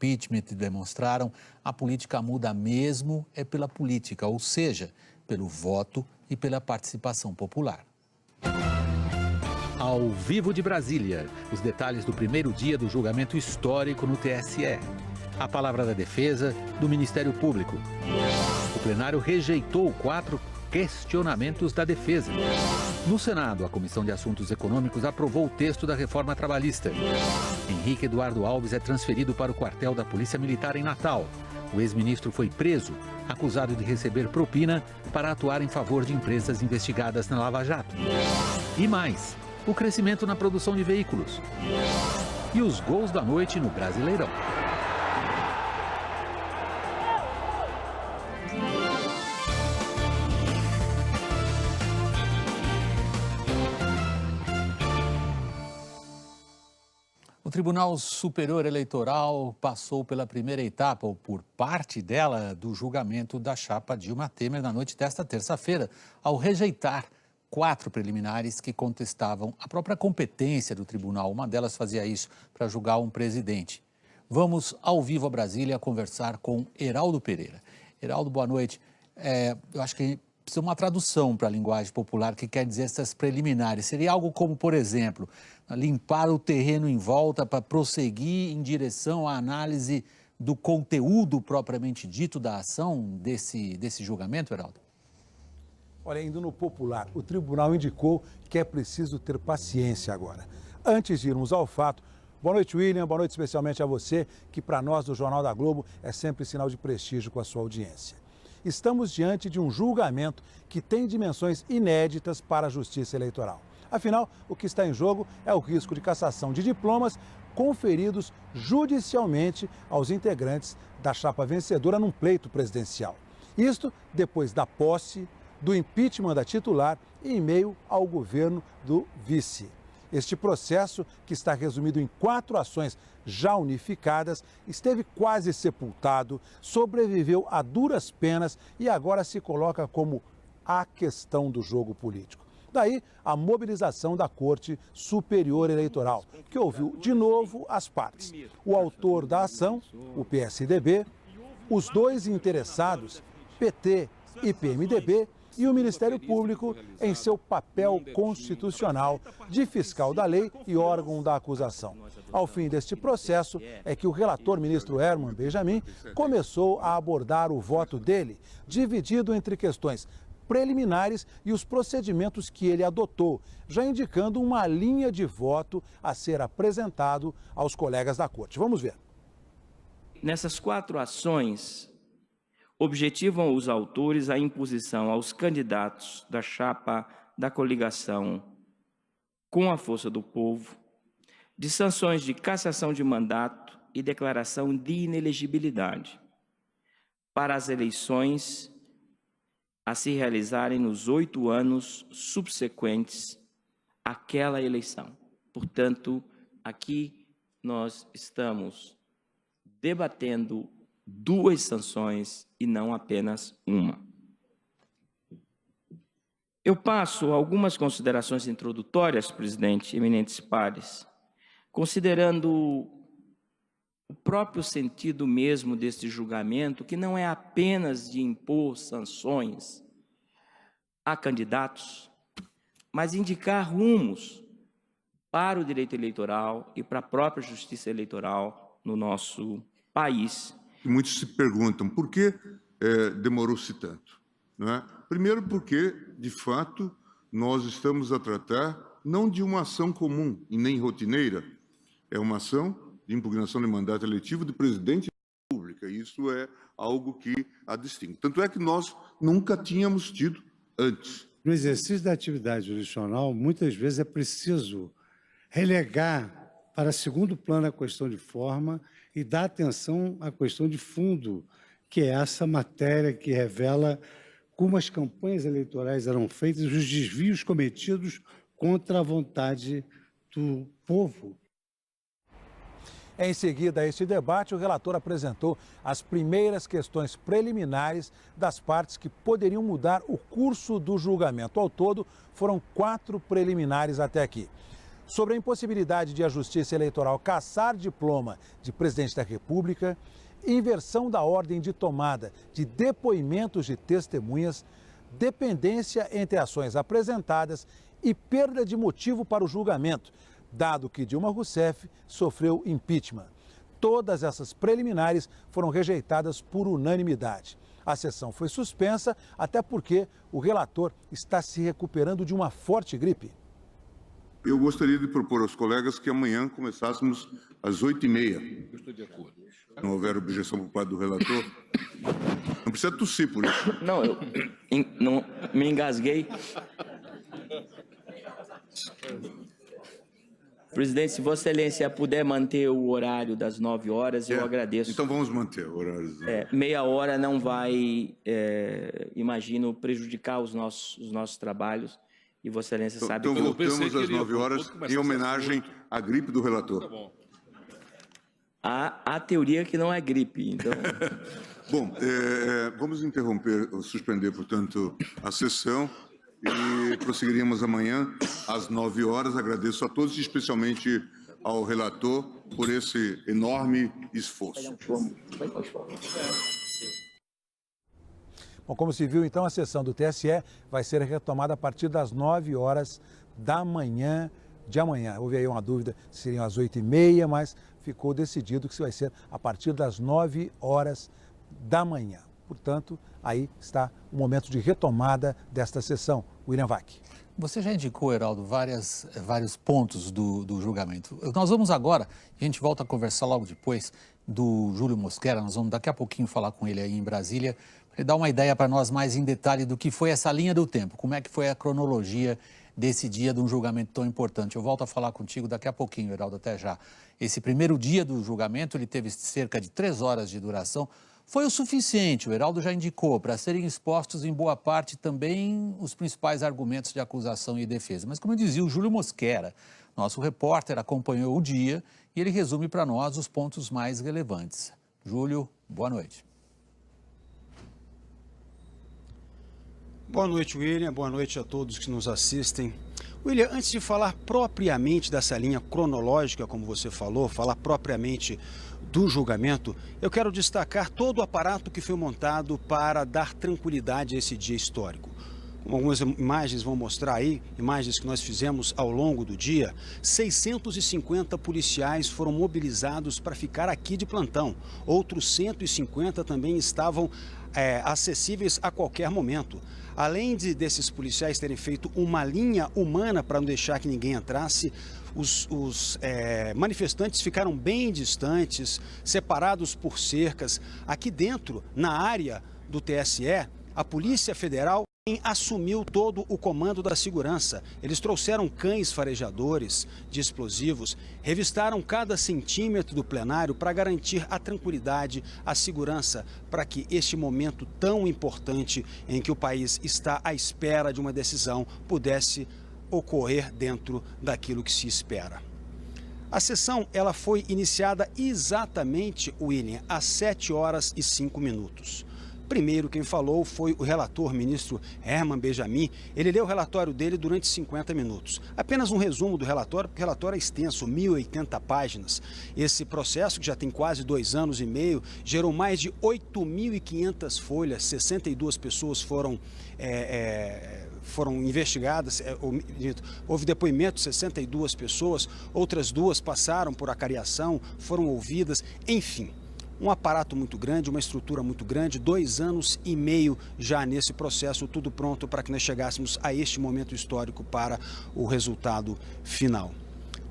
impeachment demonstraram, a política muda mesmo é pela política, ou seja, pelo voto e pela participação popular. Ao vivo de Brasília, os detalhes do primeiro dia do julgamento histórico no TSE. A palavra da defesa do Ministério Público. O plenário rejeitou 4 questionamentos da defesa. No Senado, a Comissão de Assuntos Econômicos aprovou o texto da reforma trabalhista. Henrique Eduardo Alves é transferido para o quartel da Polícia Militar em Natal. O ex-ministro foi preso, acusado de receber propina para atuar em favor de empresas investigadas na Lava Jato. E mais, o crescimento na produção de veículos. E os gols da noite no Brasileirão. O Tribunal Superior Eleitoral passou pela primeira etapa, ou por parte dela, do julgamento da chapa Dilma Temer na noite desta terça-feira, ao rejeitar 4 preliminares que contestavam a própria competência do tribunal. Uma delas fazia isso para julgar um presidente. Vamos ao vivo a Brasília conversar com Heraldo Pereira. Heraldo, boa noite. Eu acho que precisa uma tradução para a linguagem popular que quer dizer essas preliminares. Seria algo como, por exemplo, limpar o terreno em volta para prosseguir em direção à análise do conteúdo propriamente dito da ação desse julgamento, Heraldo? Olha, indo no popular, o tribunal indicou que é preciso ter paciência agora. Antes de irmos ao fato, boa noite, William, boa noite especialmente a você, que para nós do Jornal da Globo é sempre sinal de prestígio com a sua audiência. Estamos diante de um julgamento que tem dimensões inéditas para a Justiça Eleitoral. Afinal, o que está em jogo é o risco de cassação de diplomas conferidos judicialmente aos integrantes da chapa vencedora num pleito presidencial. Isto depois da posse, do impeachment da titular e em meio ao governo do vice. Este processo, que está resumido em 4 ações já unificadas, esteve quase sepultado, sobreviveu a duras penas e agora se coloca como a questão do jogo político. Daí a mobilização da Corte Superior Eleitoral, que ouviu de novo as partes. O autor da ação, o PSDB, os 2 interessados, PT e PMDB, e o Ministério Público em seu papel constitucional de fiscal da lei e órgão da acusação. Ao fim deste processo é que o relator, ministro Herman Benjamin, começou a abordar o voto dele, dividido entre questões preliminares e os procedimentos que ele adotou, já indicando uma linha de voto a ser apresentado aos colegas da Corte. Vamos ver. Nessas 4 ações, objetivam os autores a imposição aos candidatos da chapa da coligação com a Força do Povo de sanções de cassação de mandato e declaração de inelegibilidade para as eleições a se realizarem nos 8 anos subsequentes àquela eleição. Portanto, aqui nós estamos debatendo 2 sanções e não apenas uma. Eu passo algumas considerações introdutórias, presidente, eminentes pares, considerando o próprio sentido mesmo deste julgamento, que não é apenas de impor sanções a candidatos, mas indicar rumos para o direito eleitoral e para a própria justiça eleitoral no nosso país. Muitos se perguntam por que demorou-se tanto, não é? Primeiro porque, de fato, nós estamos a tratar não de uma ação comum e nem rotineira, é uma ação de impugnação de mandato eletivo de presidente da República. Isso é algo que a distingue. Tanto é que nós nunca tínhamos tido antes. No exercício da atividade jurisdicional, muitas vezes é preciso relegar para segundo plano a questão de forma e dar atenção à questão de fundo, que é essa matéria que revela como as campanhas eleitorais eram feitas, os desvios cometidos contra a vontade do povo. Em seguida a este debate, o relator apresentou as primeiras questões preliminares das partes que poderiam mudar o curso do julgamento. Ao todo, foram 4 preliminares até aqui. sobre a impossibilidade de a Justiça Eleitoral cassar diploma de presidente da República, inversão da ordem de tomada de depoimentos de testemunhas, dependência entre ações apresentadas e perda de motivo para o julgamento, dado que Dilma Rousseff sofreu impeachment. Todas essas preliminares foram rejeitadas por unanimidade. A sessão foi suspensa, até porque o relator está se recuperando de uma forte gripe. Eu gostaria de propor aos colegas que amanhã começássemos às 8h30. Eu estou de acordo. Se não houver objeção por parte do relator, não precisa tossir por isso. Não, eu não me engasguei. Presidente, se Vossa Excelência puder manter o horário das 9 horas, eu agradeço. Então vamos manter o horário. Meia hora não vai, imagino, prejudicar os nossos trabalhos. E Vossa Excelência sabe que... Então voltamos às 9 horas em homenagem à gripe do relator. Tá bom. Há teoria que não é gripe, então... Bom, vamos suspender, portanto, a sessão e prosseguiríamos amanhã às 9 horas. Agradeço a todos, especialmente ao relator, por esse enorme esforço. Bom, como se viu, então, a sessão do TSE vai ser retomada a partir das 9 horas da manhã de amanhã. Houve aí uma dúvida se seriam às 8h30, mas ficou decidido que vai ser a partir das 9 horas da manhã. Portanto, aí está o momento de retomada desta sessão. William Vac. Você já indicou, Heraldo, vários pontos do julgamento. Nós vamos agora, a gente volta a conversar logo depois do Júlio Mosquera, nós vamos daqui a pouquinho falar com ele aí em Brasília, para ele dar uma ideia para nós mais em detalhe do que foi essa linha do tempo, como é que foi a cronologia desse dia de um julgamento tão importante. Eu volto a falar contigo daqui a pouquinho, Heraldo, até já. Esse primeiro dia do julgamento, ele teve cerca de 3 horas de duração, foi o suficiente, o Heraldo já indicou, para serem expostos em boa parte também os principais argumentos de acusação e defesa. Mas como dizia o Júlio Mosquera, nosso repórter acompanhou o dia e ele resume para nós os pontos mais relevantes. Júlio, boa noite. Boa noite, William. Boa noite a todos que nos assistem. William, antes de falar propriamente dessa linha cronológica, como você falou, falar propriamente do julgamento, eu quero destacar todo o aparato que foi montado para dar tranquilidade a esse dia histórico. Como algumas imagens vão mostrar aí, imagens que nós fizemos ao longo do dia, 650 policiais foram mobilizados para ficar aqui de plantão. Outros 150 também estavam acessíveis a qualquer momento. Além desses policiais terem feito uma linha humana para não deixar que ninguém entrasse, os manifestantes ficaram bem distantes, separados por cercas. Aqui dentro, na área do TSE, a Polícia Federal assumiu todo o comando da segurança. Eles trouxeram cães farejadores de explosivos, revistaram cada centímetro do plenário para garantir a tranquilidade, a segurança, para que este momento tão importante em que o país está à espera de uma decisão pudesse ocorrer dentro daquilo que se espera. A sessão ela foi iniciada exatamente, William, às 7h05. Primeiro, quem falou foi o relator, ministro Herman Benjamin. Ele leu o relatório dele durante 50 minutos. Apenas um resumo do relatório, porque o relatório é extenso, 1080 páginas. Esse processo, que já tem quase 2 anos e meio, gerou mais de 8.500 folhas, 62 pessoas foram investigadas, houve depoimento, 62 pessoas, outras 2 passaram por acariação, foram ouvidas, enfim. Um aparato muito grande, uma estrutura muito grande, 2 anos e meio já nesse processo, tudo pronto para que nós chegássemos a este momento histórico para o resultado final.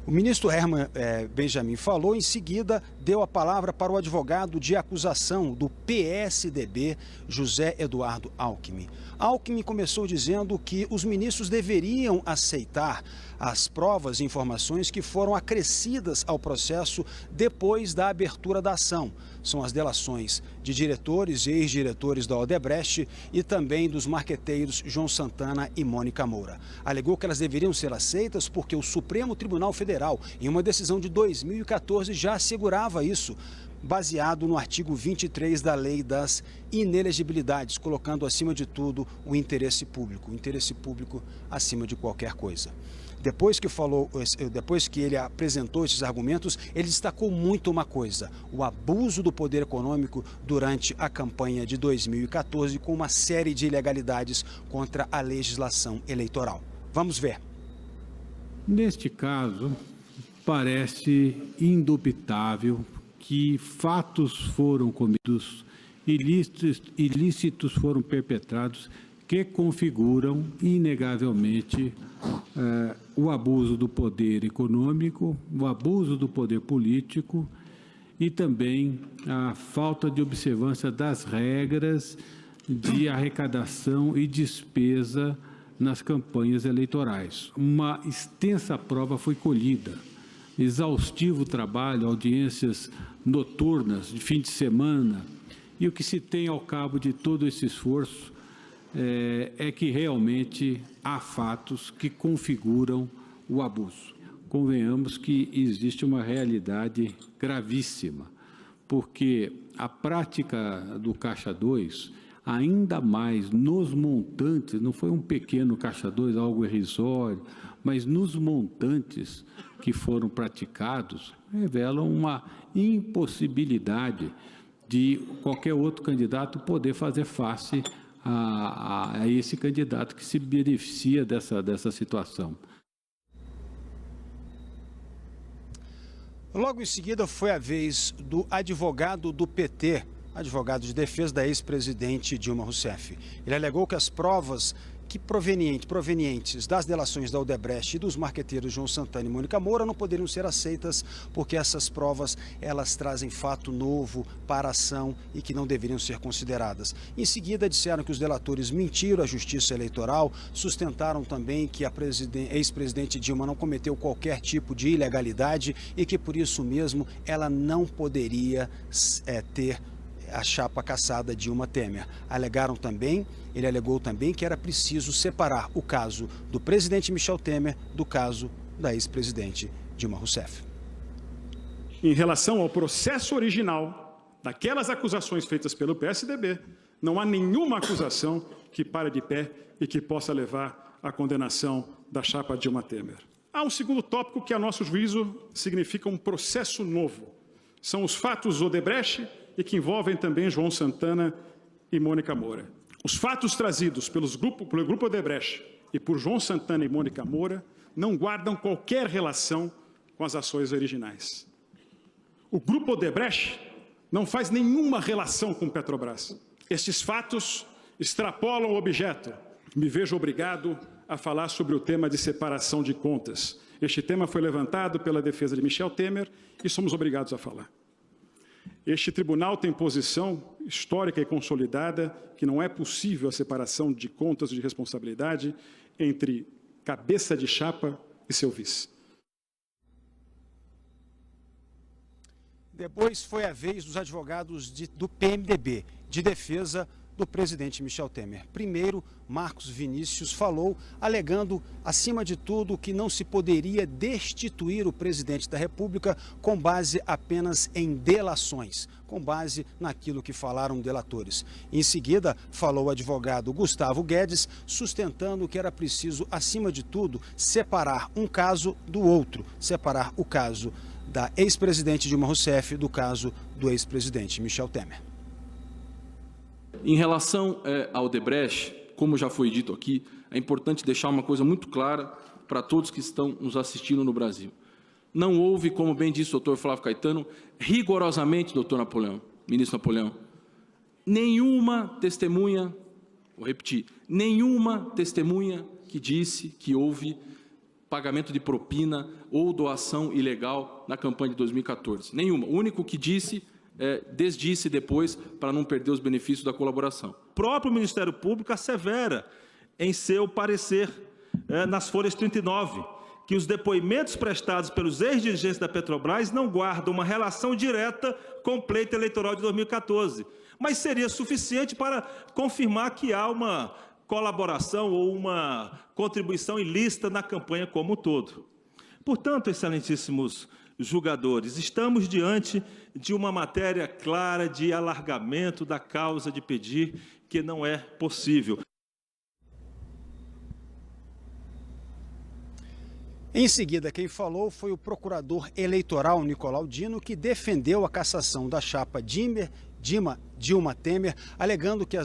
O ministro Herman Benjamin falou, em seguida deu a palavra para o advogado de acusação do PSDB, José Eduardo Alckmin. Alckmin começou dizendo que os ministros deveriam aceitar as provas e informações que foram acrescidas ao processo depois da abertura da ação. São as delações de diretores e ex-diretores da Odebrecht e também dos marqueteiros João Santana e Mônica Moura. Alegou que elas deveriam ser aceitas porque o Supremo Tribunal Federal, em uma decisão de 2014, já assegurava isso, baseado no artigo 23 da Lei das Inelegibilidades, colocando acima de tudo o interesse público acima de qualquer coisa. depois que ele apresentou esses argumentos, ele destacou muito uma coisa: o abuso do poder econômico durante a campanha de 2014, com uma série de ilegalidades contra a legislação eleitoral. Vamos ver. Neste caso, parece indubitável que fatos foram cometidos, ilícitos foram perpetrados que configuram inegavelmente o abuso do poder econômico, o abuso do poder político e também a falta de observância das regras de arrecadação e despesa nas campanhas eleitorais. Uma extensa prova foi colhida, exaustivo trabalho, audiências noturnas, de fim de semana, e o que se tem ao cabo de todo esse esforço é que realmente há fatos que configuram o abuso. Convenhamos que existe uma realidade gravíssima, porque a prática do Caixa 2, ainda mais nos montantes, não foi um pequeno Caixa 2, algo irrisório, mas nos montantes que foram praticados, revelam uma impossibilidade de qualquer outro candidato poder fazer face a esse candidato que se beneficia dessa situação. Logo em seguida foi a vez do advogado do PT, advogado de defesa da ex-presidente Dilma Rousseff. Ele alegou que as provas provenientes das delações da Odebrecht e dos marqueteiros João Santana e Mônica Moura não poderiam ser aceitas porque essas provas elas trazem fato novo para a ação e que não deveriam ser consideradas. Em seguida disseram que os delatores mentiram à Justiça Eleitoral, sustentaram também que a ex-presidente Dilma não cometeu qualquer tipo de ilegalidade e que por isso mesmo ela não poderia ter a chapa cassada Dilma Temer. Ele alegou também que era preciso separar o caso do presidente Michel Temer do caso da ex-presidente Dilma Rousseff. Em relação ao processo original daquelas acusações feitas pelo PSDB, não há nenhuma acusação que pare de pé e que possa levar à condenação da chapa Dilma Temer. Há um segundo tópico que, a nosso juízo, significa um processo novo. São os fatos Odebrecht e que envolvem também João Santana e Mônica Moura. Os fatos trazidos pelo Grupo Odebrecht e por João Santana e Mônica Moura não guardam qualquer relação com as ações originais. O Grupo Odebrecht não faz nenhuma relação com Petrobras. Estes fatos extrapolam o objeto. Me vejo obrigado a falar sobre o tema de separação de contas. Este tema foi levantado pela defesa de Michel Temer e somos obrigados a falar. Este tribunal tem posição histórica e consolidada que não é possível a separação de contas de responsabilidade entre cabeça de chapa e seu vice. Depois foi a vez dos advogados do PMDB, de defesa do presidente Michel Temer. Primeiro, Marcos Vinícius falou, alegando, acima de tudo, que não se poderia destituir o presidente da República com base apenas em delações, com base naquilo que falaram delatores. Em seguida, falou o advogado Gustavo Guedes, sustentando que era preciso, acima de tudo, separar um caso do outro, separar o caso da ex-presidente Dilma Rousseff do caso do ex-presidente Michel Temer. Em relação ao Odebrecht, como já foi dito aqui, é importante deixar uma coisa muito clara para todos que estão nos assistindo no Brasil. Não houve, como bem disse o doutor Flávio Caetano, rigorosamente, doutor Napoleão, ministro Napoleão, nenhuma testemunha, vou repetir, nenhuma testemunha que disse que houve pagamento de propina ou doação ilegal na campanha de 2014. Nenhuma. O único que disse desdisse depois para não perder os benefícios da colaboração. O próprio Ministério Público assevera em seu parecer nas folhas 39 que os depoimentos prestados pelos ex-dirigentes da Petrobras não guardam uma relação direta com o pleito eleitoral de 2014, mas seria suficiente para confirmar que há uma colaboração ou uma contribuição ilícita na campanha como um todo. Portanto, excelentíssimos julgadores, estamos diante de uma matéria clara de alargamento da causa de pedir que não é possível. Em seguida, quem falou foi o procurador eleitoral Nicolau Dino, que defendeu a cassação da chapa Dilma Temer, alegando que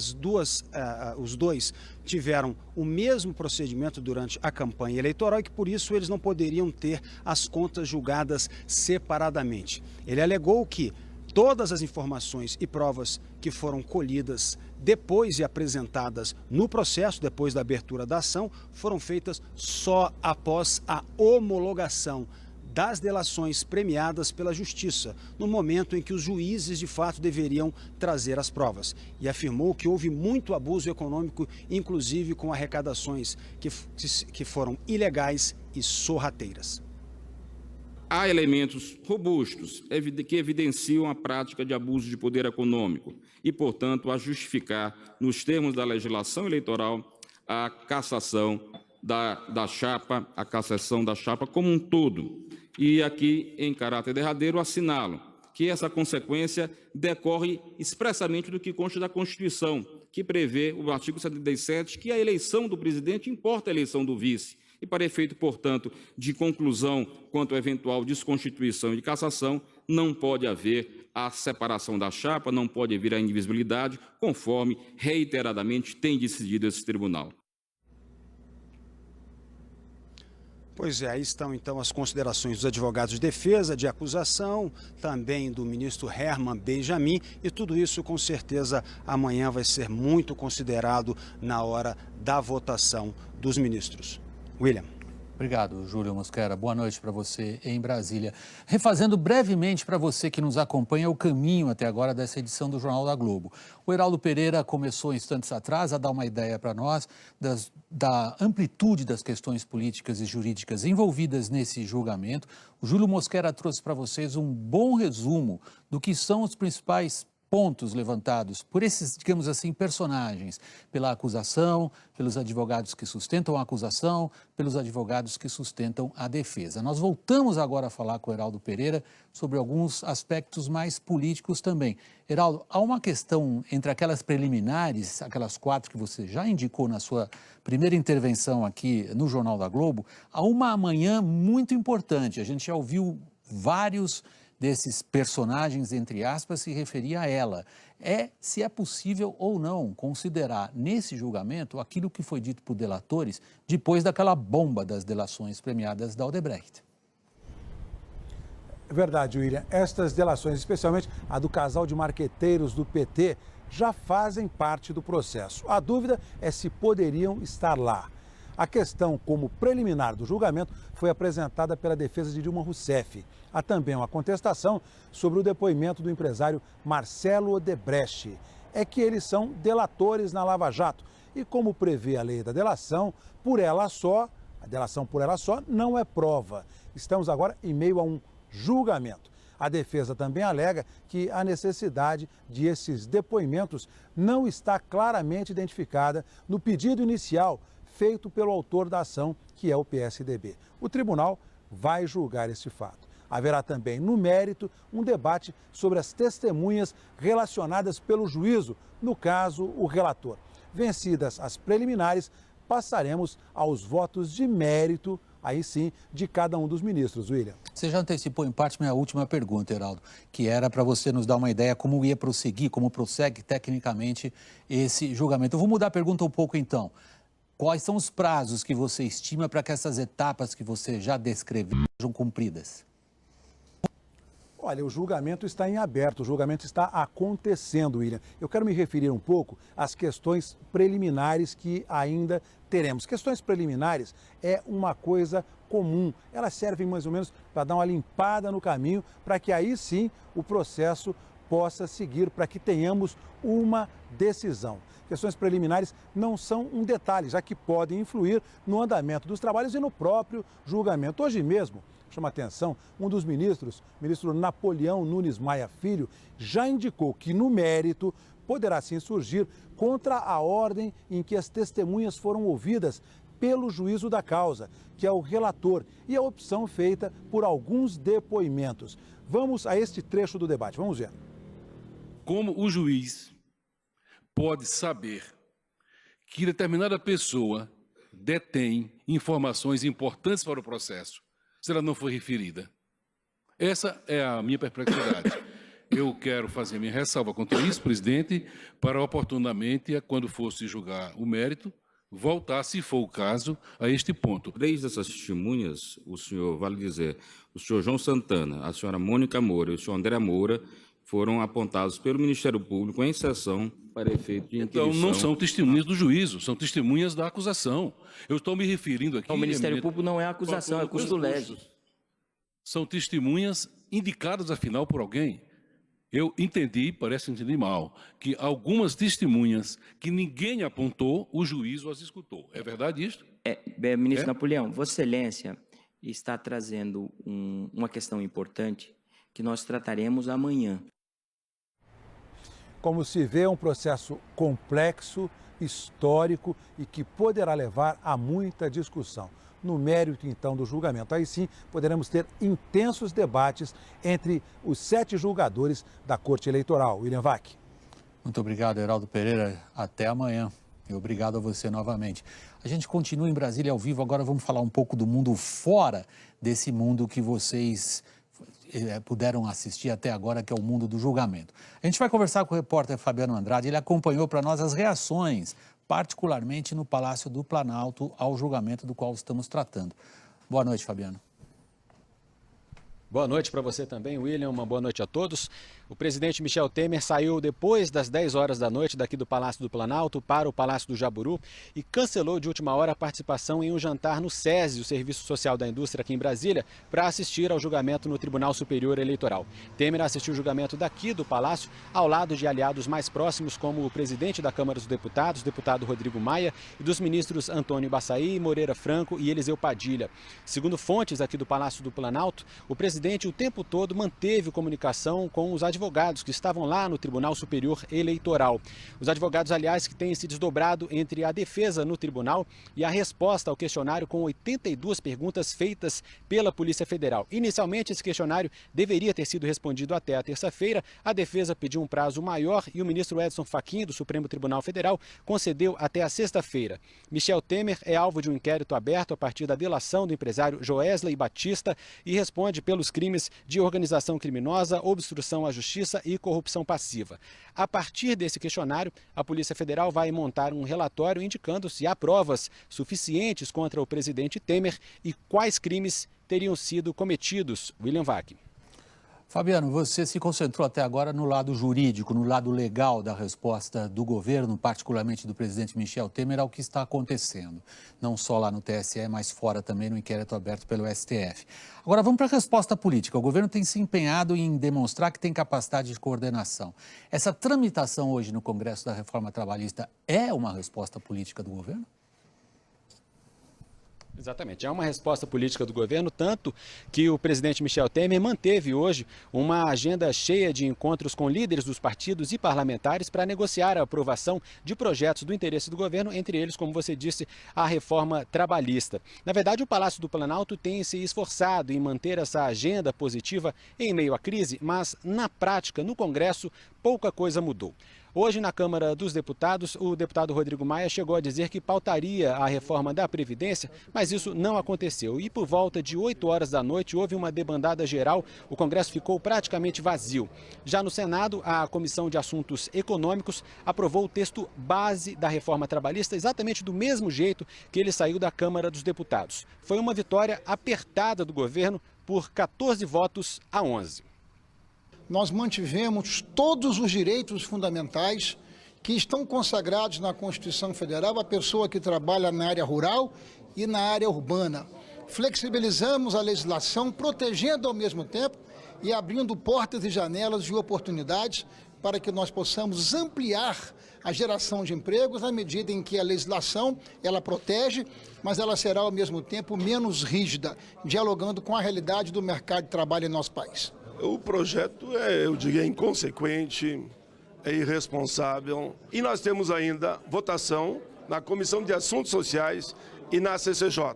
os dois tiveram o mesmo procedimento durante a campanha eleitoral e que, por isso, eles não poderiam ter as contas julgadas separadamente. Ele alegou que todas as informações e provas que foram colhidas depois e apresentadas no processo, depois da abertura da ação, foram feitas só após a homologação das delações premiadas pela Justiça, no momento em que os juízes de fato deveriam trazer as provas. E afirmou que houve muito abuso econômico, inclusive com arrecadações que foram ilegais e sorrateiras. Há elementos robustos que evidenciam a prática de abuso de poder econômico e, portanto, a justificar, nos termos da legislação eleitoral, a cassação da chapa, a cassação da chapa como um todo. E aqui, em caráter derradeiro, assinalo que essa consequência decorre expressamente do que consta da Constituição, que prevê o artigo 77, que a eleição do presidente importa a eleição do vice. E para efeito, portanto, de conclusão quanto à eventual desconstituição e de cassação, não pode haver a separação da chapa, não pode haver a indivisibilidade, conforme reiteradamente tem decidido esse tribunal. Pois é, aí estão então as considerações dos advogados de defesa, de acusação, também do ministro Herman Benjamin, e tudo isso com certeza amanhã vai ser muito considerado na hora da votação dos ministros. William. Obrigado, Júlio Mosquera. Boa noite para você em Brasília. Refazendo brevemente para você que nos acompanha o caminho até agora dessa edição do Jornal da Globo. O Heraldo Pereira começou instantes atrás a dar uma ideia para nós da amplitude das questões políticas e jurídicas envolvidas nesse julgamento. O Júlio Mosquera trouxe para vocês um bom resumo do que são os principais pontos levantados por esses, digamos assim, personagens, pela acusação, pelos advogados que sustentam a acusação, pelos advogados que sustentam a defesa. Nós voltamos agora a falar com o Heraldo Pereira sobre alguns aspectos mais políticos também. Heraldo, há uma questão entre aquelas preliminares, aquelas 4 que você já indicou na sua primeira intervenção aqui no Jornal da Globo, há uma amanhã muito importante. A gente já ouviu vários desses personagens, entre aspas, se referia a ela. Se é possível ou não considerar nesse julgamento aquilo que foi dito por delatores depois daquela bomba das delações premiadas da Odebrecht. É verdade, William. Estas delações, especialmente a do casal de marqueteiros do PT, já fazem parte do processo. A dúvida é se poderiam estar lá. A questão como preliminar do julgamento foi apresentada pela defesa de Dilma Rousseff. Há também uma contestação sobre o depoimento do empresário Marcelo Odebrecht. É que eles são delatores na Lava Jato. E como prevê a lei da delação, a delação por ela só não é prova. Estamos agora em meio a um julgamento. A defesa também alega que a necessidade de esses depoimentos não está claramente identificada no pedido inicial feito pelo autor da ação, que é o PSDB. O tribunal vai julgar este fato. Haverá também, no mérito, um debate sobre as testemunhas relacionadas pelo juízo, no caso, o relator. Vencidas as preliminares, passaremos aos votos de mérito, aí sim, de cada um dos ministros. William. Você já antecipou em parte minha última pergunta, Heraldo, que era para você nos dar uma ideia como ia prosseguir, como prossegue tecnicamente esse julgamento. Eu vou mudar a pergunta um pouco então. Quais são os prazos que você estima para que essas etapas que você já descreveu sejam cumpridas? Olha, o julgamento está em aberto, o julgamento está acontecendo, William. Eu quero me referir um pouco às questões preliminares que ainda teremos. Questões preliminares é uma coisa comum, elas servem mais ou menos para dar uma limpada no caminho, para que aí sim o processo possa seguir, para que tenhamos uma decisão. Questões preliminares não são um detalhe, já que podem influir no andamento dos trabalhos e no próprio julgamento. Hoje mesmo, chama atenção, um dos ministros, o ministro Napoleão Nunes Maia Filho, já indicou que no mérito poderá sim surgir contra a ordem em que as testemunhas foram ouvidas pelo juízo da causa, que é o relator, e a opção feita por alguns depoimentos. Vamos a este trecho do debate, vamos ver. Como o juiz pode saber que determinada pessoa detém informações importantes para o processo, se ela não for referida? Essa é a minha perplexidade. Eu quero fazer minha ressalva contra isso, presidente, para oportunamente, quando fosse julgar o mérito, voltar, se for o caso, a este ponto. 3 dessas testemunhas, o senhor, vale dizer, o senhor João Santana, a senhora Mônica Moura e o senhor André Moura foram apontados pelo Ministério Público em sessão para efeito de inquirição. Então, não são testemunhas do juízo, são testemunhas da acusação. Eu estou me referindo aqui... O Ministério Público não é acusação, é custo leve. São testemunhas indicadas, afinal, por alguém. Eu entendi, parece que entendi mal, que algumas testemunhas que ninguém apontou, o juízo as escutou. É verdade isso? Ministro Napoleão, Vossa Excelência está trazendo uma questão importante que nós trataremos amanhã. Como se vê, é um processo complexo, histórico e que poderá levar a muita discussão. No mérito, então, do julgamento. Aí sim, poderemos ter intensos debates entre os 7 julgadores da Corte Eleitoral. William Vac. Muito obrigado, Heraldo Pereira. Até amanhã. E obrigado a você novamente. A gente continua em Brasília ao vivo. Agora vamos falar um pouco do mundo fora desse mundo que vocês puderam assistir até agora, que é o mundo do julgamento. A gente vai conversar com o repórter Fabiano Andrade. Ele acompanhou para nós as reações, particularmente no Palácio do Planalto, ao julgamento do qual estamos tratando. Boa noite, Fabiano. Boa noite para você também, William. Uma boa noite a todos. O presidente Michel Temer saiu depois das 10 horas da noite daqui do Palácio do Planalto para o Palácio do Jaburu e cancelou de última hora a participação em um jantar no SESI, o Serviço Social da Indústria aqui em Brasília, para assistir ao julgamento no Tribunal Superior Eleitoral. Temer assistiu o julgamento daqui do Palácio, ao lado de aliados mais próximos como o presidente da Câmara dos Deputados, o deputado Rodrigo Maia, e dos ministros Antônio Baçaí, Moreira Franco e Eliseu Padilha. Segundo fontes aqui do Palácio do Planalto, o presidente o tempo todo manteve comunicação com os advogados que estavam lá no Tribunal Superior Eleitoral. Os advogados, aliás, que têm se desdobrado entre a defesa no tribunal e a resposta ao questionário com 82 perguntas feitas pela Polícia Federal. Inicialmente, esse questionário deveria ter sido respondido até a terça-feira. A defesa pediu um prazo maior e o ministro Edson Fachin, do Supremo Tribunal Federal, concedeu até a sexta-feira. Michel Temer é alvo de um inquérito aberto a partir da delação do empresário Joesley Batista e responde pelos crimes de organização criminosa, obstrução à justiça e corrupção passiva. A partir desse questionário, a Polícia Federal vai montar um relatório indicando se há provas suficientes contra o presidente Temer e quais crimes teriam sido cometidos. William Vac. Fabiano, você se concentrou até agora no lado jurídico, no lado legal da resposta do governo, particularmente do presidente Michel Temer, ao que está acontecendo. Não só lá no TSE, mas fora também no inquérito aberto pelo STF. Agora vamos para a resposta política. O governo tem se empenhado em demonstrar que tem capacidade de coordenação. Essa tramitação hoje no Congresso da Reforma Trabalhista é uma resposta política do governo? Exatamente, é uma resposta política do governo, tanto que o presidente Michel Temer manteve hoje uma agenda cheia de encontros com líderes dos partidos e parlamentares para negociar a aprovação de projetos do interesse do governo, entre eles, como você disse, a reforma trabalhista. Na verdade, o Palácio do Planalto tem se esforçado em manter essa agenda positiva em meio à crise, mas na prática, no Congresso, pouca coisa mudou. Hoje, na Câmara dos Deputados, o deputado Rodrigo Maia chegou a dizer que pautaria a reforma da Previdência, mas isso não aconteceu. E por volta de 8 horas da noite houve uma debandada geral, o Congresso ficou praticamente vazio. Já no Senado, a Comissão de Assuntos Econômicos aprovou o texto base da reforma trabalhista exatamente do mesmo jeito que ele saiu da Câmara dos Deputados. Foi uma vitória apertada do governo por 14 votos a 11. Nós mantivemos todos os direitos fundamentais que estão consagrados na Constituição Federal, a pessoa que trabalha na área rural e na área urbana. Flexibilizamos a legislação, protegendo ao mesmo tempo e abrindo portas e janelas de oportunidades para que nós possamos ampliar a geração de empregos à medida em que a legislação ela protege, mas ela será ao mesmo tempo menos rígida, dialogando com a realidade do mercado de trabalho em nosso país. O projeto eu diria, inconsequente, é irresponsável e nós temos ainda votação na Comissão de Assuntos Sociais e na CCJ.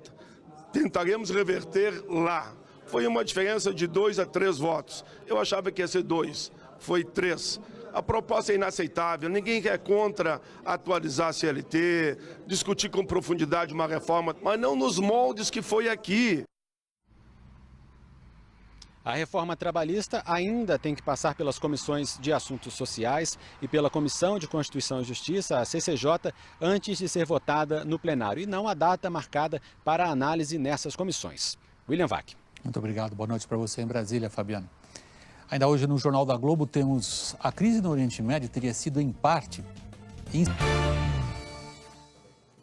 Tentaremos reverter lá. Foi uma diferença de 2 a 3 votos. Eu achava que ia ser 2, foi 3. A proposta é inaceitável, ninguém é contra atualizar a CLT, discutir com profundidade uma reforma, mas não nos moldes que foi aqui. A reforma trabalhista ainda tem que passar pelas comissões de assuntos sociais e pela Comissão de Constituição e Justiça, a CCJ, antes de ser votada no plenário. E não há data marcada para análise nessas comissões. William Vac. Muito obrigado. Boa noite para você em Brasília, Fabiano. Ainda hoje no Jornal da Globo temos a crise no Oriente Médio teria sido em parte...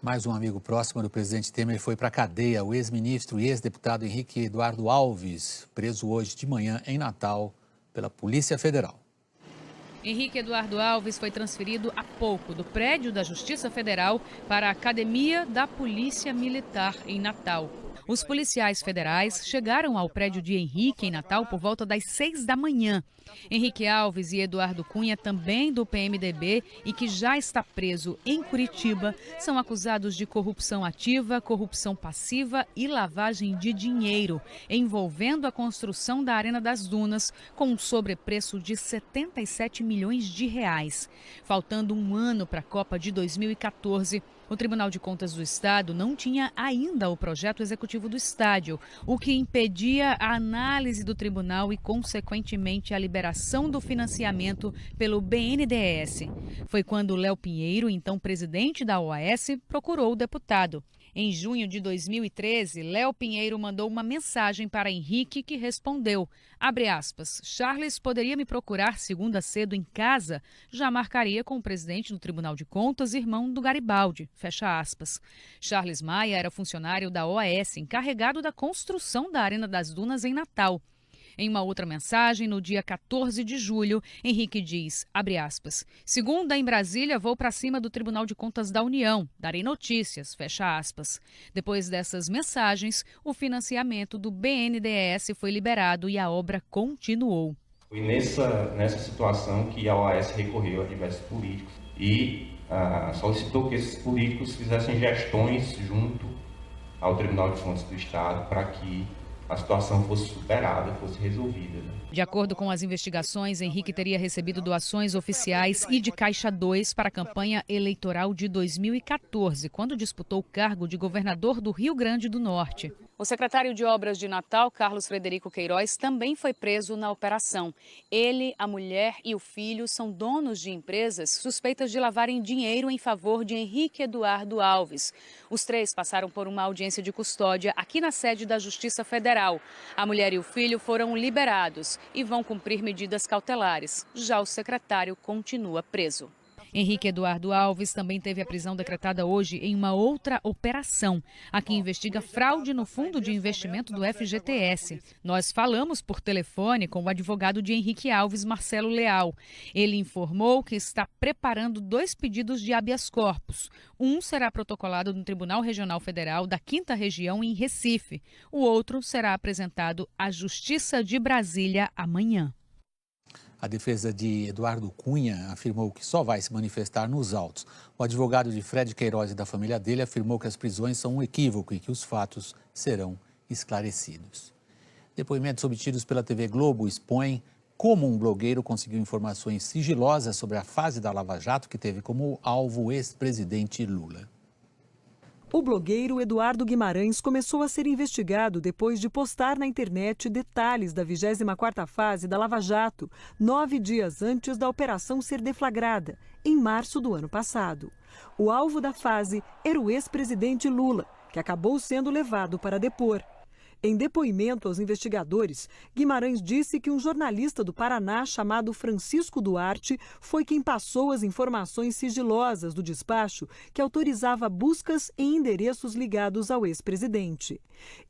Mais um amigo próximo do presidente Temer foi para a cadeia, o ex-ministro e ex-deputado Henrique Eduardo Alves, preso hoje de manhã em Natal pela Polícia Federal. Henrique Eduardo Alves foi transferido há pouco do prédio da Justiça Federal para a Academia da Polícia Militar em Natal. Os policiais federais chegaram ao prédio de Henrique em Natal por volta das 6 da manhã. Henrique Alves e Eduardo Cunha, também do PMDB e que já está preso em Curitiba, são acusados de corrupção ativa, corrupção passiva e lavagem de dinheiro, envolvendo a construção da Arena das Dunas com um sobrepreço de 77 milhões de reais. Faltando um ano para a Copa de 2014, o Tribunal de Contas do Estado não tinha ainda o projeto executivo do estádio, o que impedia a análise do tribunal e, consequentemente, a liberação do financiamento pelo BNDES. Foi quando Léo Pinheiro, então presidente da OAS, procurou o deputado. Em junho de 2013, Léo Pinheiro mandou uma mensagem para Henrique que respondeu, abre aspas, Charles poderia me procurar segunda cedo em casa? Já marcaria com o presidente do Tribunal de Contas, irmão do Garibaldi, fecha aspas. Charles Maia era funcionário da OAS, encarregado da construção da Arena das Dunas em Natal. Em uma outra mensagem, no dia 14 de julho, Henrique diz, abre aspas, segunda em Brasília, vou para cima do Tribunal de Contas da União, darei notícias, fecha aspas. Depois dessas mensagens, o financiamento do BNDES foi liberado e a obra continuou. Foi nessa situação que a OAS recorreu a diversos políticos e solicitou que esses políticos fizessem gestões junto ao Tribunal de Contas do Estado para que a situação fosse superada, fosse resolvida. De acordo com as investigações, Henrique teria recebido doações oficiais e de Caixa 2 para a campanha eleitoral de 2014, quando disputou o cargo de governador do Rio Grande do Norte. O secretário de Obras de Natal, Carlos Frederico Queiroz, também foi preso na operação. Ele, a mulher e o filho são donos de empresas suspeitas de lavarem dinheiro em favor de Henrique Eduardo Alves. Os três passaram por uma audiência de custódia aqui na sede da Justiça Federal. A mulher e o filho foram liberados e vão cumprir medidas cautelares. Já o secretário continua preso. Henrique Eduardo Alves também teve a prisão decretada hoje em uma outra operação, a que investiga fraude no Fundo de Investimento do FGTS. Nós falamos por telefone com o advogado de Henrique Alves, Marcelo Leal. Ele informou que está preparando 2 pedidos de habeas corpus. Um será protocolado no Tribunal Regional Federal da 5ª Região em Recife. O outro será apresentado à Justiça de Brasília amanhã. A defesa de Eduardo Cunha afirmou que só vai se manifestar nos autos. O advogado de Fred Queiroz e da família dele afirmou que as prisões são um equívoco e que os fatos serão esclarecidos. Depoimentos obtidos pela TV Globo expõem como um blogueiro conseguiu informações sigilosas sobre a fase da Lava Jato que teve como alvo o ex-presidente Lula. O blogueiro Eduardo Guimarães começou a ser investigado depois de postar na internet detalhes da 24ª fase da Lava Jato, 9 dias antes da operação ser deflagrada, em março do ano passado. O alvo da fase era o ex-presidente Lula, que acabou sendo levado para depor. Em depoimento aos investigadores, Guimarães disse que um jornalista do Paraná chamado Francisco Duarte foi quem passou as informações sigilosas do despacho que autorizava buscas em endereços ligados ao ex-presidente.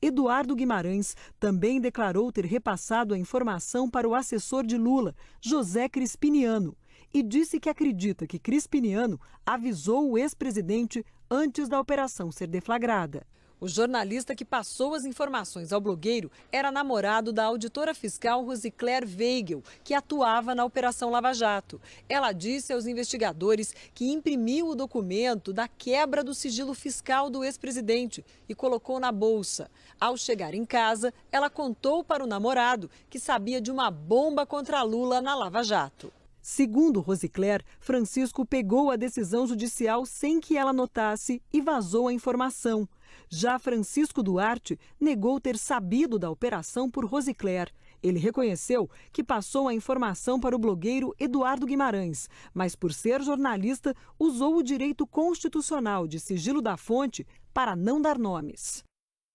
Eduardo Guimarães também declarou ter repassado a informação para o assessor de Lula, José Crispiniano, e disse que acredita que Crispiniano avisou o ex-presidente antes da operação ser deflagrada. O jornalista que passou as informações ao blogueiro era namorado da auditora fiscal Rosicler Weigel, que atuava na Operação Lava Jato. Ela disse aos investigadores que imprimiu o documento da quebra do sigilo fiscal do ex-presidente e colocou na bolsa. Ao chegar em casa, ela contou para o namorado que sabia de uma bomba contra Lula na Lava Jato. Segundo Rosicler, Francisco pegou a decisão judicial sem que ela notasse e vazou a informação. Já Francisco Duarte negou ter sabido da operação por Rosicler. Ele reconheceu que passou a informação para o blogueiro Eduardo Guimarães, mas por ser jornalista, usou o direito constitucional de sigilo da fonte para não dar nomes.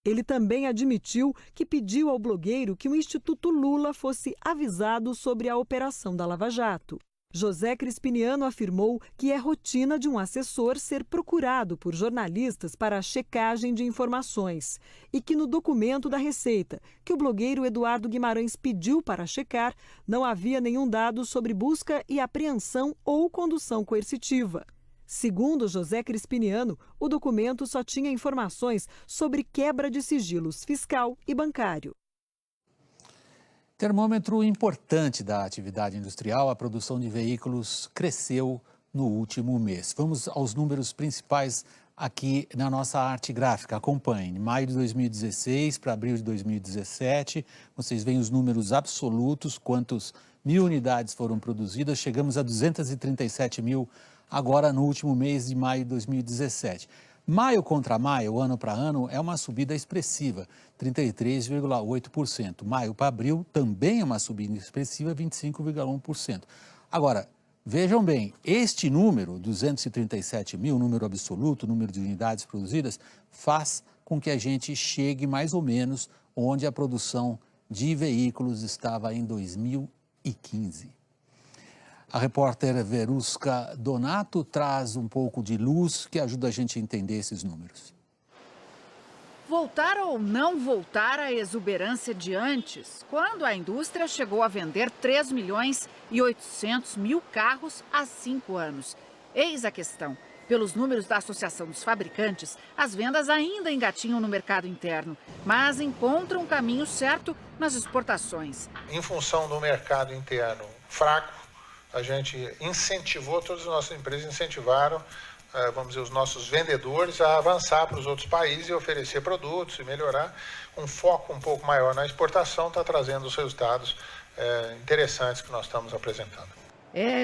Ele também admitiu que pediu ao blogueiro que o Instituto Lula fosse avisado sobre a operação da Lava Jato. José Crispiniano afirmou que é rotina de um assessor ser procurado por jornalistas para a checagem de informações e que no documento da Receita, que o blogueiro Eduardo Guimarães pediu para checar, não havia nenhum dado sobre busca e apreensão ou condução coercitiva. Segundo José Crispiniano, o documento só tinha informações sobre quebra de sigilos fiscal e bancário. Termômetro importante da atividade industrial, a produção de veículos cresceu no último mês. Vamos aos números principais aqui na nossa arte gráfica. Acompanhem. Maio de 2016 para abril de 2017, vocês veem os números absolutos, quantas mil unidades foram produzidas. Chegamos a 237 mil agora no último mês de maio de 2017. Maio contra maio, ano para ano, é uma subida expressiva, 33,8%. Maio para abril também é uma subida expressiva, 25,1%. Agora, vejam bem, este número, 237 mil, número absoluto, número de unidades produzidas, faz com que a gente chegue mais ou menos onde a produção de veículos estava em 2015. A repórter Verusca Donato traz um pouco de luz que ajuda a gente a entender esses números. Voltar ou não voltar à exuberância de antes, quando a indústria chegou a vender 3 milhões e 800 mil carros há 5 anos. Eis a questão. Pelos números da Associação dos Fabricantes, as vendas ainda engatinham no mercado interno, mas encontram um caminho certo nas exportações. Em função do mercado interno fraco, a gente incentivou, todas as nossas empresas incentivaram, vamos dizer, os nossos vendedores a avançar para os outros países e oferecer produtos e melhorar. Um foco um pouco maior na exportação está trazendo os resultados interessantes que nós estamos apresentando.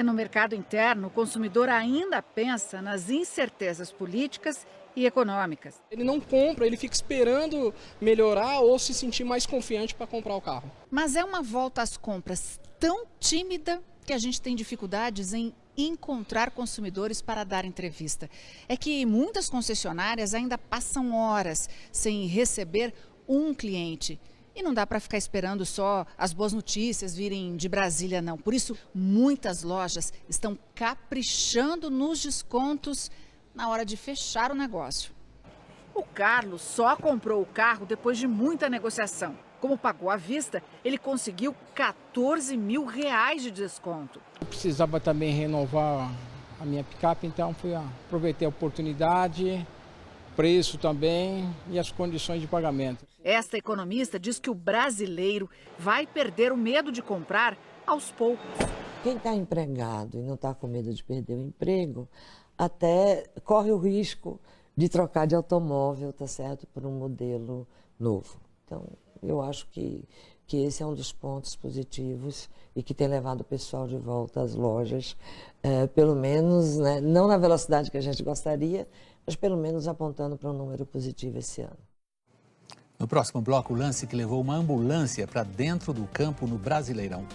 No mercado interno, o consumidor ainda pensa nas incertezas políticas e econômicas. Ele não compra, ele fica esperando melhorar ou se sentir mais confiante para comprar o carro. Mas é uma volta às compras tão tímida que a gente tem dificuldades em encontrar consumidores para dar entrevista. É que muitas concessionárias ainda passam horas sem receber um cliente. E não dá para ficar esperando só as boas notícias virem de Brasília, não. Por isso, muitas lojas estão caprichando nos descontos na hora de fechar o negócio. O Carlos só comprou o carro depois de muita negociação. Como pagou à vista, ele conseguiu R$14 mil de desconto. Eu precisava também renovar a minha picape, então aproveitei a oportunidade, preço também e as condições de pagamento. Esta economista diz que o brasileiro vai perder o medo de comprar aos poucos. Quem está empregado e não está com medo de perder o emprego, até corre o risco de trocar de automóvel, tá certo, por um modelo novo. Então, eu acho que esse é um dos pontos positivos e que tem levado o pessoal de volta às lojas, pelo menos, né, não na velocidade que a gente gostaria, mas pelo menos apontando para um número positivo esse ano. No próximo bloco, o lance que levou uma ambulância para dentro do campo no Brasileirão.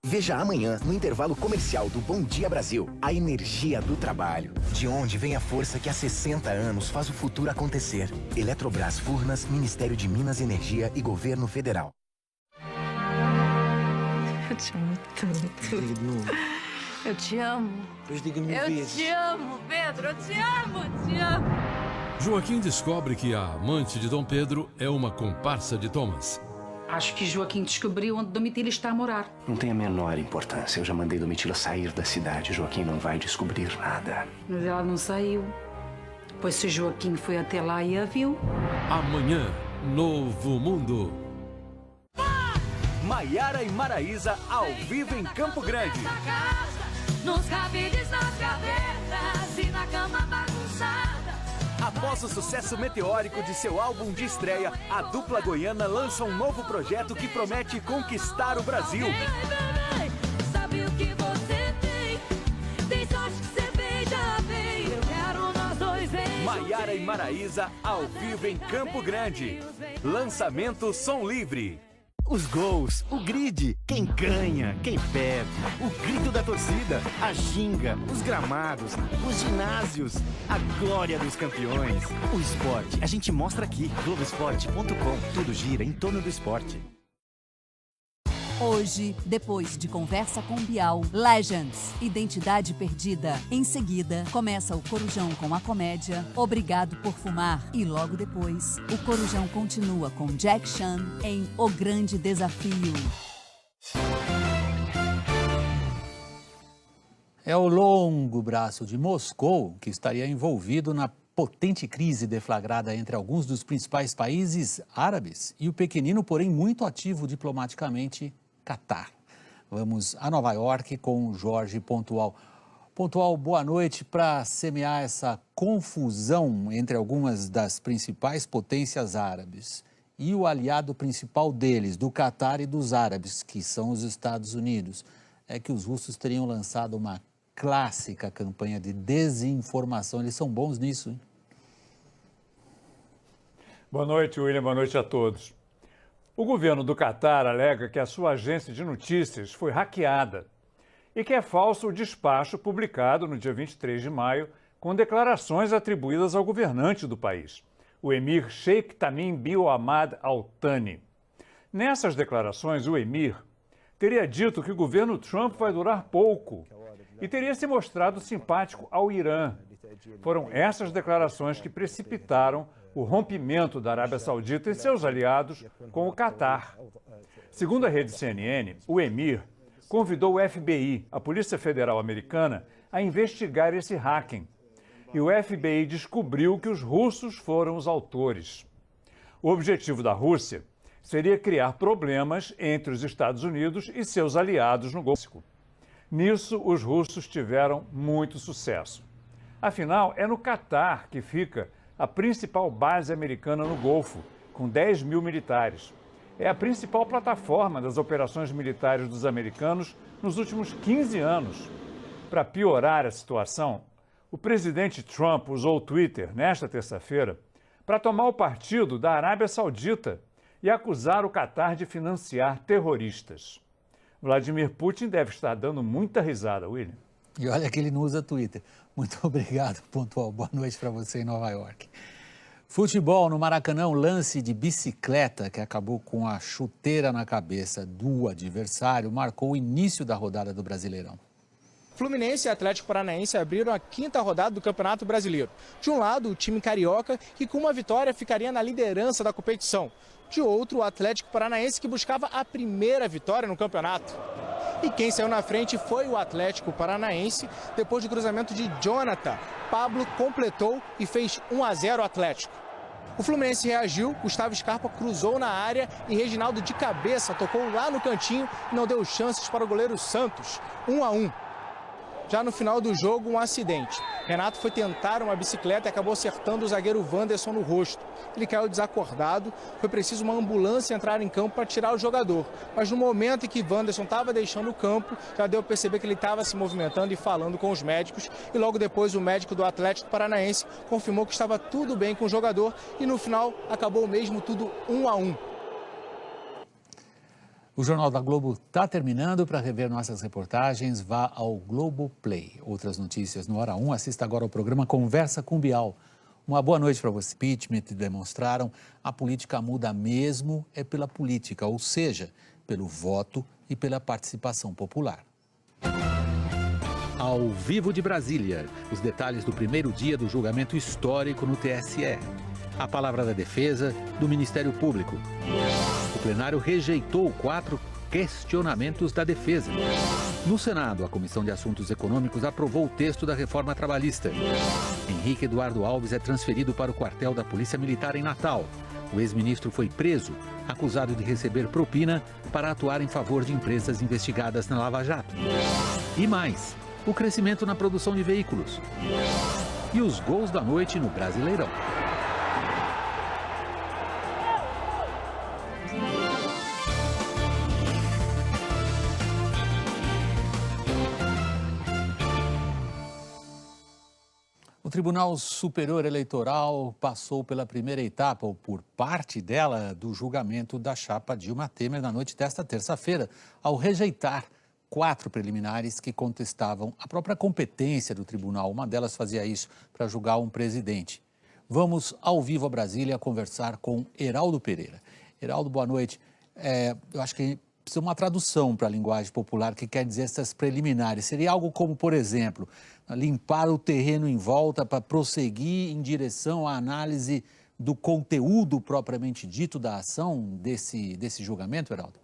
Veja amanhã, no intervalo comercial do Bom Dia Brasil, a energia do trabalho. De onde vem a força que há 60 anos faz o futuro acontecer. Eletrobras Furnas, Ministério de Minas e Energia e Governo Federal. Eu te amo tanto. Eu te amo. Pois diga-me Eu te amo, Pedro. Eu te amo, te amo. Joaquim descobre que a amante de Dom Pedro é uma comparsa de Thomas. Acho que Joaquim descobriu onde Domitila está a morar. Não tem a menor importância. Eu já mandei Domitila sair da cidade. Joaquim não vai descobrir nada. Mas ela não saiu. Pois se Joaquim foi até lá e a viu. Amanhã, Novo Mundo. Maiara e Maraísa ao vivo em Campo Grande. Nos cabides, nas gavetas e na cama bagunçada. A Após o sucesso meteórico de seu álbum de estreia, a dupla goiana lança um novo projeto que promete conquistar o Brasil. Sabe o que você tem sorte que você beija bem. Eu quero nós dois em Maiara e Maraísa ao vivo em Campo Grande. Lançamento Som Livre. Os gols, o grid, quem ganha, quem perde, o grito da torcida, a ginga, os gramados, os ginásios, a glória dos campeões. O esporte, a gente mostra aqui, Globoesporte.com, tudo gira em torno do esporte. Hoje, depois de conversa com Bial, Legends, Identidade Perdida. Em seguida, começa o Corujão com a comédia Obrigado por Fumar. E logo depois, o Corujão continua com Jack Chan em O Grande Desafio. É o longo braço de Moscou que estaria envolvido na potente crise deflagrada entre alguns dos principais países árabes e o pequenino, porém muito ativo diplomaticamente, Catar. Vamos a Nova York com Jorge Pontual. Pontual, boa noite. Para semear essa confusão entre algumas das principais potências árabes e o aliado principal deles, do Catar e dos árabes, que são os Estados Unidos, é que os russos teriam lançado uma clássica campanha de desinformação. Eles são bons nisso, hein? Boa noite, William. Boa noite a todos. O governo do Catar alega que a sua agência de notícias foi hackeada e que é falso o despacho publicado no dia 23 de maio com declarações atribuídas ao governante do país, o emir Sheikh Tamim bin Hamad Al Thani. Nessas declarações, o emir teria dito que o governo Trump vai durar pouco e teria se mostrado simpático ao Irã. Foram essas declarações que precipitaram o rompimento da Arábia Saudita e seus aliados com o Catar. Segundo a rede CNN, o emir convidou o FBI, a Polícia Federal Americana, a investigar esse hacking. E o FBI descobriu que os russos foram os autores. O objetivo da Rússia seria criar problemas entre os Estados Unidos e seus aliados no Golfo. Nisso, os russos tiveram muito sucesso. Afinal, é no Catar que fica a principal base americana no Golfo, com 10 mil militares. É a principal plataforma das operações militares dos americanos nos últimos 15 anos. Para piorar a situação, o presidente Trump usou o Twitter nesta terça-feira para tomar o partido da Arábia Saudita e acusar o Catar de financiar terroristas. Vladimir Putin deve estar dando muita risada, William. E olha que ele não usa Twitter. Muito obrigado, Pontual. Boa noite para você em Nova York. Futebol no Maracanã, um lance de bicicleta que acabou com a chuteira na cabeça do adversário, marcou o início da rodada do Brasileirão. Fluminense e Atlético Paranaense abriram a quinta rodada do Campeonato Brasileiro. De um lado, o time carioca, que com uma vitória ficaria na liderança da competição. De outro, o Atlético Paranaense, que buscava a primeira vitória no campeonato. E quem saiu na frente foi o Atlético Paranaense. Depois de cruzamento de Jonathan, Pablo completou e fez 1-0 ao Atlético. O Fluminense reagiu, Gustavo Scarpa cruzou na área e Reginaldo de cabeça tocou lá no cantinho e não deu chances para o goleiro Santos. 1-1. Já no final do jogo, um acidente. Renato foi tentar uma bicicleta e acabou acertando o zagueiro Wanderson no rosto. Ele caiu desacordado, foi preciso uma ambulância entrar em campo para tirar o jogador. Mas no momento em que Wanderson estava deixando o campo, já deu a perceber que ele estava se movimentando e falando com os médicos. E logo depois o médico do Atlético Paranaense confirmou que estava tudo bem com o jogador e no final acabou mesmo tudo 1-1. O Jornal da Globo está terminando. Para rever nossas reportagens, vá ao Globoplay. Outras notícias no Hora 1, assista agora ao programa Conversa com Bial. Uma boa noite para você. Impeachment demonstraram a política muda mesmo é pela política, ou seja, pelo voto e pela participação popular. Ao vivo de Brasília, os detalhes do primeiro dia do julgamento histórico no TSE. A palavra da defesa do Ministério Público. O plenário rejeitou 4 questionamentos da defesa. No Senado, a Comissão de Assuntos Econômicos aprovou o texto da reforma trabalhista. Henrique Eduardo Alves é transferido para o quartel da Polícia Militar em Natal. O ex-ministro foi preso, acusado de receber propina para atuar em favor de empresas investigadas na Lava Jato. E mais, o crescimento na produção de veículos. e os gols da noite no Brasileirão. O Tribunal Superior Eleitoral passou pela primeira etapa, ou por parte dela, do julgamento da chapa Dilma Temer na noite desta terça-feira, ao rejeitar 4 preliminares que contestavam a própria competência do tribunal. Uma delas fazia isso para julgar um presidente. Vamos ao vivo a Brasília conversar com Heraldo Pereira. Heraldo, boa noite. Eu acho que precisa uma tradução para a linguagem popular que quer dizer essas preliminares. Seria algo como, por exemplo, limpar o terreno em volta para prosseguir em direção à análise do conteúdo propriamente dito da ação desse julgamento, Heraldo?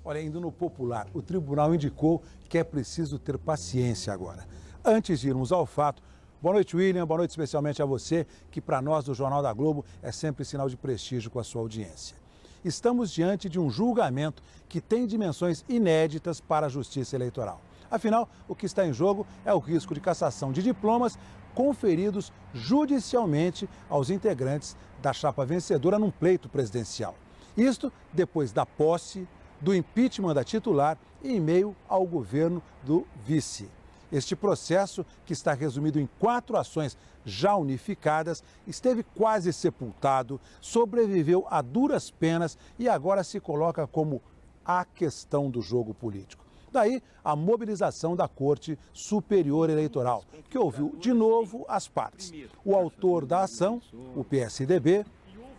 Olha, indo no popular, o tribunal indicou que é preciso ter paciência agora. Antes de irmos ao fato, boa noite, William, boa noite especialmente a você, que para nós do Jornal da Globo é sempre sinal de prestígio com a sua audiência. Estamos diante de um julgamento que tem dimensões inéditas para a Justiça Eleitoral. Afinal, o que está em jogo é o risco de cassação de diplomas conferidos judicialmente aos integrantes da chapa vencedora num pleito presidencial. Isto depois da posse, do impeachment da titular e em meio ao governo do vice. Este processo, que está resumido em 4 ações já unificadas, esteve quase sepultado, sobreviveu a duras penas e agora se coloca como a questão do jogo político. Daí a mobilização da Corte Superior Eleitoral, que ouviu de novo as partes. O autor da ação, o PSDB,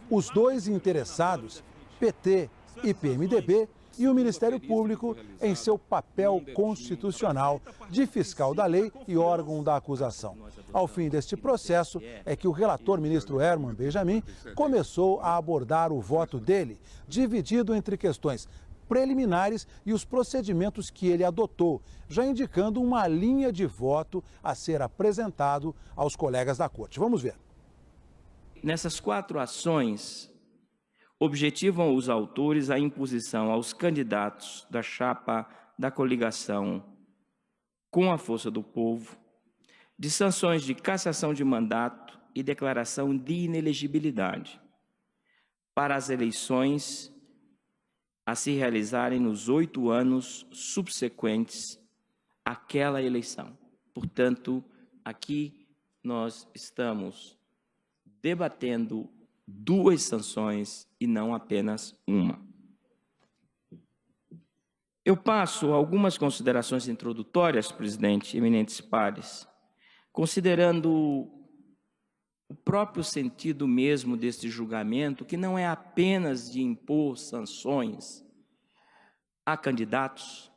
os 2 interessados, PT e PMDB, e o Ministério Público em seu papel constitucional de fiscal da lei e órgão da acusação. Ao fim deste processo é que o relator ministro Herman Benjamin começou a abordar o voto dele, dividido entre questões preliminares e os procedimentos que ele adotou, já indicando uma linha de voto a ser apresentado aos colegas da Corte. Vamos ver. Nessas 4 ações, objetivam os autores a imposição aos candidatos da chapa da coligação com a Força do Povo de sanções de cassação de mandato e declaração de inelegibilidade para as eleições a se realizarem nos 8 anos subsequentes àquela eleição. Portanto, aqui nós estamos debatendo 2 sanções e não apenas uma. Eu passo algumas considerações introdutórias, presidente, eminentes pares, considerando o próprio sentido mesmo deste julgamento, que não é apenas de impor sanções a candidatos,